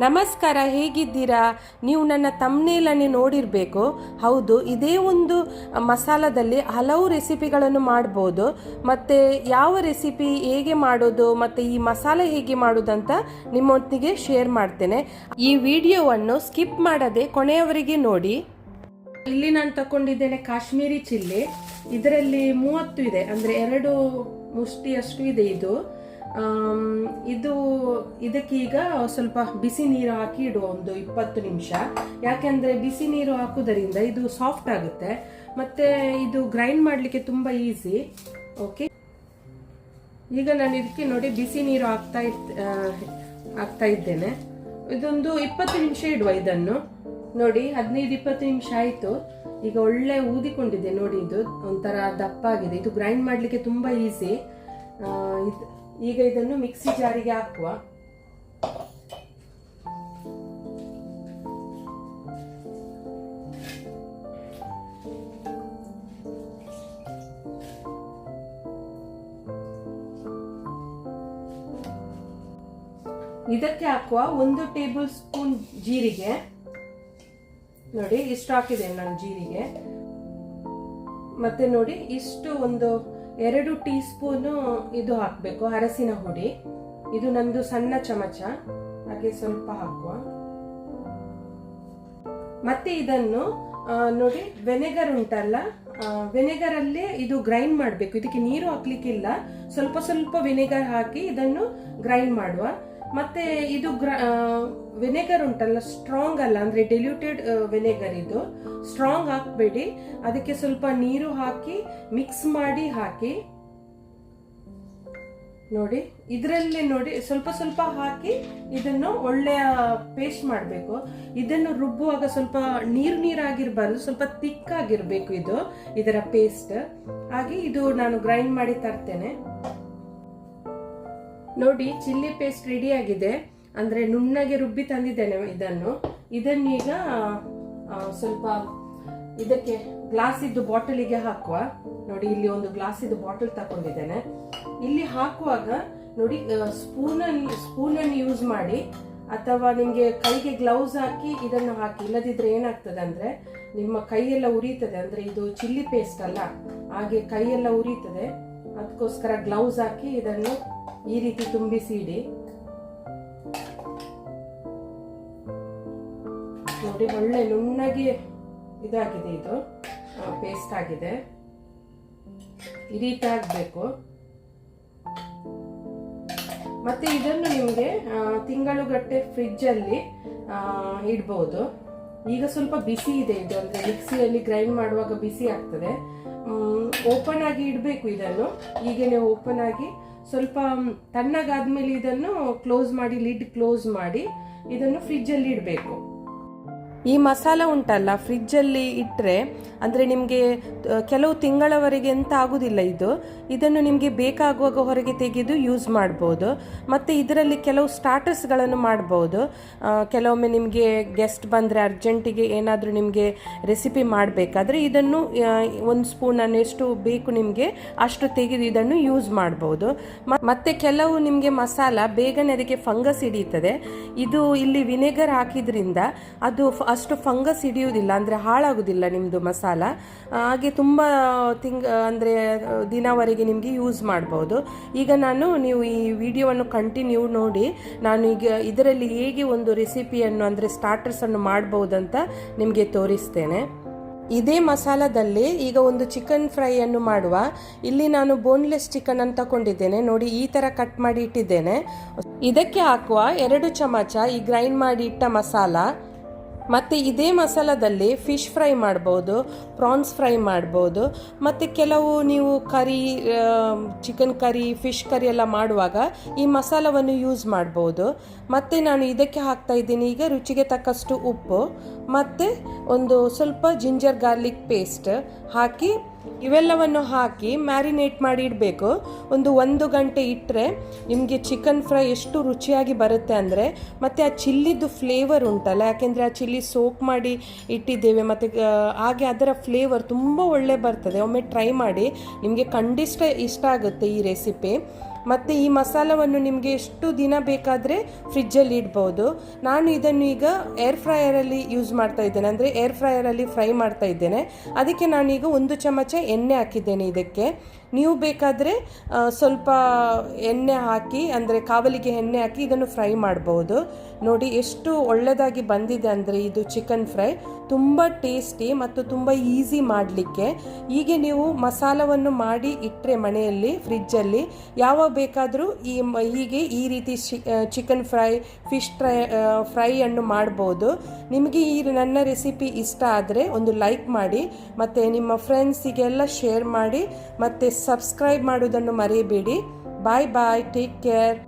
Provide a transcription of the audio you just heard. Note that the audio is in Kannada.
ನಮಸ್ಕಾರ, ಹೇಗಿದ್ದೀರಾ? ನೀವು ನನ್ನ ತಮ್ನೇಲನ್ನು ನೋಡಿರಬೇಕು. ಹೌದು, ಇದೇ ಒಂದು ಮಸಾಲದಲ್ಲಿ ಹಲವು ರೆಸಿಪಿಗಳನ್ನು ಮಾಡ್ಬೋದು. ಮತ್ತು ಯಾವ ರೆಸಿಪಿ ಹೇಗೆ ಮಾಡೋದು ಮತ್ತು ಈ ಮಸಾಲೆ ಹೇಗೆ ಮಾಡೋದಂತ ನಿಮ್ಮೊಟ್ಟಿಗೆ ಶೇರ್ ಮಾಡ್ತೇನೆ. ಈ ವಿಡಿಯೋವನ್ನು ಸ್ಕಿಪ್ ಮಾಡದೆ ಕೊನೆಯವರೆಗೆ ನೋಡಿ. ಇಲ್ಲಿ ನಾನು ತಗೊಂಡಿದ್ದೇನೆ ಕಾಶ್ಮೀರಿ ಚಿಲ್ಲಿ. ಇದರಲ್ಲಿ 30 ಇದೆ, ಅಂದರೆ 2 ಮುಷ್ಟಿಯಷ್ಟು ಇದೆ ಇದು. ಇದಕ್ಕೀಗ ಸ್ವಲ್ಪ ಬಿಸಿ ನೀರು ಹಾಕಿ ಇಡುವ, ಒಂದು 20 ನಿಮಿಷ. ಯಾಕೆಂದ್ರೆ ಬಿಸಿ ನೀರು ಹಾಕುವುದರಿಂದ ಇದು ಸಾಫ್ಟ್ ಆಗುತ್ತೆ, ಮತ್ತೆ ಇದು ಗ್ರೈಂಡ್ ಮಾಡಲಿಕ್ಕೆ ತುಂಬಾ ಈಸಿ. ಓಕೆ, ಈಗ ನಾನು ಇದಕ್ಕೆ ನೋಡಿ ಬಿಸಿ ನೀರು ಹಾಕ್ತಾ ಇದ್ದೇನೆ. ಇದೊಂದು 20 ನಿಮಿಷ ಇಡುವ ಇದನ್ನು. ನೋಡಿ 15-20 ನಿಮಿಷ ಆಯ್ತು. ಈಗ ಒಳ್ಳೆ ಊದಿಕೊಂಡಿದೆ ನೋಡಿ, ಇದು ಒಂಥರ ದಪ್ಪ ಆಗಿದೆ. ಇದು ಗ್ರೈಂಡ್ ಮಾಡಲಿಕ್ಕೆ ತುಂಬಾ ಈಸಿ. ಈಗ ಇದನ್ನು ಮಿಕ್ಸಿ ಜಾರಿಗೆ ಹಾಕುವ. ಇದಕ್ಕೆ ಹಾಕುವ 1 ಟೇಬಲ್ ಸ್ಪೂನ್ ಜೀರಿಗೆ. ನೋಡಿ ಇಷ್ಟು ಹಾಕಿದೆ ನಾನು ಜೀರಿಗೆ. ಮತ್ತೆ ನೋಡಿ ಇಷ್ಟು ಒಂದು 2 ಟೀ ಸ್ಪೂನ್ ಇದು ಹಾಕಬೇಕು, ಅರಸಿನ ಹುಡಿ. ಇದು ನಂದು ಸಣ್ಣ ಚಮಚ, ಹಾಗೆ ಸ್ವಲ್ಪ ಹಾಕುವ. ಮತ್ತೆ ಇದನ್ನು ನೋಡಿ ವೆನೆಗರ್ ಉಂಟಲ್ಲ, ವೆನೆಗರ್ ಅಲ್ಲೇ ಇದು ಗ್ರೈಂಡ್ ಮಾಡಬೇಕು. ಇದಕ್ಕೆ ನೀರು ಹಾಕ್ಲಿಕ್ಕಿಲ್ಲ, ಸ್ವಲ್ಪ ಸ್ವಲ್ಪ ವೆನೆಗರ್ ಹಾಕಿ ಇದನ್ನು ಗ್ರೈಂಡ್ ಮಾಡುವ. ಮತ್ತೆ ಇದು ವೆನೆಗರ್ ಉಂಟಲ್ಲ, ಸ್ಟ್ರಾಂಗ್ ಅಲ್ಲ, ಅಂದ್ರೆ ಡಿಲ್ಯೂಟೆಡ್ ವೆನೆಗರ್. ಇದು ಸ್ಟ್ರಾಂಗ್ ಹಾಕಬೇಡಿ, ಅದಕ್ಕೆ ಸ್ವಲ್ಪ ನೀರು ಹಾಕಿ ಮಿಕ್ಸ್ ಮಾಡಿ ಹಾಕಿ. ನೋಡಿ ಇದರಲ್ಲಿ ನೋಡಿ ಸ್ವಲ್ಪ ಸ್ವಲ್ಪ ಹಾಕಿ ಇದನ್ನು ಒಳ್ಳೆಯ ಪೇಸ್ಟ್ ಮಾಡಬೇಕು. ಇದನ್ನು ರುಬ್ಬುವಾಗ ಸ್ವಲ್ಪ ನೀರಾಗಿರ್ಬಾರ್ದು, ಸ್ವಲ್ಪ ತಿಕ್ ಆಗಿರ್ಬೇಕು ಇದು ಇದರ ಪೇಸ್ಟ್. ಹಾಗೆ ಇದು ನಾನು ಗ್ರೈಂಡ್ ಮಾಡಿ ತರ್ತೇನೆ. ನೋಡಿ ಚಿಲ್ಲಿ ಪೇಸ್ಟ್ ರೆಡಿ ಆಗಿದೆ, ಅಂದ್ರೆ ನುಣ್ಣಗೆ ರುಬ್ಬಿ ತಂದಿದ್ದೇನೆ ಇದನ್ನೀಗ ಸ್ವಲ್ಪ ಇದಕ್ಕೆ ಗ್ಲಾಸ್ ಇದ್ದು ಬಾಟಲಿಗೆ ಹಾಕುವ. ನೋಡಿ ಇಲ್ಲಿ ಒಂದು ಗ್ಲಾಸ್ ಇದ್ದು ಬಾಟಲ್ ತಕೊಂಡಿದ್ದೇನೆ. ಇಲ್ಲಿ ಹಾಕುವಾಗ ನೋಡಿ ಸ್ಪೂನನ್ನು ಯೂಸ್ ಮಾಡಿ, ಅಥವಾ ನಿಮ್ಗೆ ಕೈಗೆ ಗ್ಲೌಸ್ ಹಾಕಿ ಇದನ್ನು ಹಾಕಿ. ಇಲ್ಲದಿದ್ರೆ ಏನಾಗ್ತದೆ ಅಂದ್ರೆ ನಿಮ್ಮ ಕೈಯೆಲ್ಲ ಉರಿತದೆ, ಅಂದ್ರೆ ಇದು ಚಿಲ್ಲಿ ಪೇಸ್ಟ್ ಅಲ್ಲ, ಹಾಗೆ ಕೈಯೆಲ್ಲ ಉರಿತದೆ. ಅದಕ್ಕೋಸ್ಕರ ಗ್ಲೌಸ್ ಹಾಕಿ ಇದನ್ನು ಈ ರೀತಿ ತುಂಬಿಸಿ ಇಡಿ. ನೋಡಿ ಒಳ್ಳೆ ನುಣ್ಣಗೆ ಇದಾಗಿದೆ, ಇದು ಪೇಸ್ಟ್ ಆಗಿದೆ. ಈ ರೀತಿ ಆಗ್ಬೇಕು. ಮತ್ತೆ ಇದನ್ನು ನಿಮ್ಗೆ ತಿಂಗಳುಗಟ್ಟೆ ಫ್ರಿಡ್ಜ್ ಅಲ್ಲಿ ಇಡ್ಬಹುದು. ಈಗ ಸ್ವಲ್ಪ ಬಿಸಿ ಇದೆ ಇದು, ಅಂದ್ರೆ ಮಿಕ್ಸಿಯಲ್ಲಿ ಗ್ರೈಂಡ್ ಮಾಡುವಾಗ ಬಿಸಿ ಆಗ್ತದೆ. ಓಪನ್ ಆಗಿ ಇಡಬೇಕು ಇದನ್ನು. ಈಗೇನೆ ಓಪನ್ ಆಗಿ ಸ್ವಲ್ಪ ತಣ್ಣಗಾದ್ಮೇಲೆ ಇದನ್ನು ಕ್ಲೋಸ್ ಮಾಡಿ, ಲಿಡ್ ಕ್ಲೋಸ್ ಮಾಡಿ ಇದನ್ನು ಫ್ರಿಡ್ಜ್ ಅಲ್ಲಿ ಇಡಬೇಕು. ಈ ಮಸಾಲ ಉಂಟಲ್ಲ, ಫ್ರಿಡ್ಜಲ್ಲಿ ಇಟ್ಟರೆ ಅಂದರೆ ನಿಮಗೆ ಕೆಲವು ತಿಂಗಳವರೆಗೆ ಎಂತ ಆಗುದಿಲ್ಲ. ಇದನ್ನು ನಿಮಗೆ ಬೇಕಾಗುವಾಗ ಹೊರಗೆ ತೆಗೆದು ಯೂಸ್ ಮಾಡ್ಬೋದು. ಮತ್ತು ಇದರಲ್ಲಿ ಕೆಲವು ಸ್ಟಾರ್ಟರ್ಸ್ಗಳನ್ನು ಮಾಡ್ಬೋದು. ಕೆಲವೊಮ್ಮೆ ನಿಮಗೆ ಗೆಸ್ಟ್ ಬಂದರೆ ಅರ್ಜೆಂಟಿಗೆ ಏನಾದರೂ ನಿಮಗೆ ರೆಸಿಪಿ ಮಾಡಬೇಕಾದ್ರೆ ಇದನ್ನು 1 ಸ್ಪೂನನ್ನು ಎಷ್ಟು ಬೇಕು ನಿಮಗೆ ಅಷ್ಟು ತೆಗೆದು ಇದನ್ನು ಯೂಸ್ ಮಾಡ್ಬೋದು. ಮತ್ತು ಕೆಲವು ನಿಮಗೆ ಮಸಾಲ ಬೇಗನೆ ಅದಕ್ಕೆ ಫಂಗಸ್ ಹಿಡಿಯುತ್ತದೆ. ಇದು ಇಲ್ಲಿ ವಿನೆಗರ್ ಹಾಕಿದ್ರಿಂದ ಅದು ಅಷ್ಟು ಫಂಗಸ್ ಹಿಡಿಯುವುದಿಲ್ಲ, ಅಂದರೆ ಹಾಳಾಗುವುದಿಲ್ಲ ನಿಮ್ಮದು ಮಸಾಲ. ಹಾಗೆ ತುಂಬ ಅಂದರೆ ದಿನವರೆಗೆ ನಿಮಗೆ ಯೂಸ್ ಮಾಡ್ಬೋದು. ಈಗ ನೀವು ಈ ವಿಡಿಯೋವನ್ನು ಕಂಟಿನ್ಯೂ ನೋಡಿ, ನಾನು ಈಗ ಇದರಲ್ಲಿ ಹೇಗೆ ಒಂದು ರೆಸಿಪಿಯನ್ನು ಅಂದರೆ ಸ್ಟಾರ್ಟರ್ಸನ್ನು ಮಾಡ್ಬೋದಂತ ನಿಮಗೆ ತೋರಿಸ್ತೇನೆ. ಇದೇ ಮಸಾಲದಲ್ಲಿ ಈಗ ಒಂದು ಚಿಕನ್ ಫ್ರೈಯನ್ನು ಮಾಡುವ. ಇಲ್ಲಿ ನಾನು ಬೋನ್ಲೆಸ್ ಚಿಕನ್ ಅನ್ನು ತಗೊಂಡಿದ್ದೇನೆ. ನೋಡಿ ಈ ಥರ ಕಟ್ ಮಾಡಿ ಇಟ್ಟಿದ್ದೇನೆ. ಇದಕ್ಕೆ ಹಾಕುವ 2 ಚಮಚ ಈ ಗ್ರೈಂಡ್ ಮಾಡಿ ಇಟ್ಟ ಮಸಾಲ. ಮತ್ತು ಇದೇ ಮಸಾಲದಲ್ಲಿ ಫಿಶ್ ಫ್ರೈ ಮಾಡ್ಬೋದು, ಪ್ರಾನ್ಸ್ ಫ್ರೈ ಮಾಡ್ಬೋದು. ಮತ್ತು ಕೆಲವು ನೀವು ಕರಿ, ಚಿಕನ್ ಕರಿ, ಫಿಶ್ ಕರಿ ಎಲ್ಲ ಮಾಡುವಾಗ ಈ ಮಸಾಲವನ್ನು ಯೂಸ್ ಮಾಡ್ಬೋದು. ಮತ್ತು ನಾನು ಇದಕ್ಕೆ ಹಾಕ್ತಾ ಇದ್ದೀನಿ ಈಗ ರುಚಿಗೆ ತಕ್ಕಷ್ಟು ಉಪ್ಪು, ಮತ್ತು ಒಂದು ಸ್ವಲ್ಪ ಜಿಂಜರ್ ಗಾರ್ಲಿಕ್ ಪೇಸ್ಟ್ ಹಾಕಿ ಇವೆಲ್ಲವನ್ನು ಹಾಕಿ ಮ್ಯಾರಿನೇಟ್ ಮಾಡಿ ಇಡಬೇಕು. 1 ಗಂಟೆ ಇಟ್ಟರೆ ನಿಮಗೆ ಚಿಕನ್ ಫ್ರೈ ಎಷ್ಟು ರುಚಿಯಾಗಿ ಬರುತ್ತೆ ಅಂದರೆ. ಮತ್ತು ಆ ಚಿಲ್ಲಿದ್ದು ಫ್ಲೇವರ್ ಉಂಟಲ್ಲ, ಯಾಕೆಂದರೆ ಆ ಚಿಲ್ಲಿ ಸೋಕ್ ಮಾಡಿ ಇಟ್ಟಿದ್ದೇವೆ, ಮತ್ತು ಹಾಗೆ ಅದರ ಫ್ಲೇವರ್ ತುಂಬ ಒಳ್ಳೆ ಬರ್ತದೆ. ಒಮ್ಮೆ ಟ್ರೈ ಮಾಡಿ, ನಿಮಗೆ ಖಂಡಿತ ಇಷ್ಟ ಆಗುತ್ತೆ ಈ ರೆಸಿಪಿ. ಮತ್ತು ಈ ಮಸಾಲವನ್ನು ನಿಮಗೆ ಎಷ್ಟು ದಿನ ಬೇಕಾದರೆ ಫ್ರಿಜ್ಜಲ್ಲಿ ಇಡ್ಬೋದು. ನಾನು ಇದನ್ನು ಈಗ ಏರ್ ಫ್ರೈಯರಲ್ಲಿ ಯೂಸ್ ಮಾಡ್ತಾ ಇದ್ದೇನೆ, ಅಂದರೆ ಏರ್ ಫ್ರೈಯರಲ್ಲಿ ಫ್ರೈ ಮಾಡ್ತಾ ಇದ್ದೇನೆ. ಅದಕ್ಕೆ ನಾನೀಗ 1 ಚಮಚ ಎಣ್ಣೆ ಹಾಕಿದ್ದೇನೆ ಇದಕ್ಕೆ. ನೀವು ಬೇಕಾದರೆ ಸ್ವಲ್ಪ ಎಣ್ಣೆ ಹಾಕಿ, ಅಂದರೆ ಕಾವಲಿಗೆ ಎಣ್ಣೆ ಹಾಕಿ ಇದನ್ನು ಫ್ರೈ ಮಾಡ್ಬೋದು. ನೋಡಿ ಎಷ್ಟು ಒಳ್ಳೆಯದಾಗಿ ಬಂದಿದೆ ಅಂದರೆ ಇದು ಚಿಕನ್ ಫ್ರೈ ತುಂಬ ಟೇಸ್ಟಿ ಮತ್ತು ತುಂಬ ಈಸಿ ಮಾಡಲಿಕ್ಕೆ. ಹೀಗೆ ನೀವು ಮಸಾಲವನ್ನು ಮಾಡಿ ಇಟ್ಟರೆ ಮನೆಯಲ್ಲಿ ಫ್ರಿಜ್ಜಲ್ಲಿ ಯಾವಾಗ ಬೇಕಾದರೂ ಹೀಗೆ ಈ ರೀತಿ ಚಿಕನ್ ಫ್ರೈ, ಫಿಶ್ ಫ್ರೈಯನ್ನು ಮಾಡ್ಬೋದು. ನಿಮಗೆ ಈ ನನ್ನ ರೆಸಿಪಿ ಇಷ್ಟ ಆದರೆ ಒಂದು ಲೈಕ್ ಮಾಡಿ, ಮತ್ತು ನಿಮ್ಮ ಫ್ರೆಂಡ್ಸಿಗೆಲ್ಲ ಶೇರ್ ಮಾಡಿ, ಮತ್ತು ಸಬ್ಸ್ಕ್ರೈಬ್ ಮಾಡೋದನ್ನು ಮರೆಯಬೇಡಿ. ಬಾಯ್ ಬಾಯ್, ಟೇಕ್ ಕೇರ್.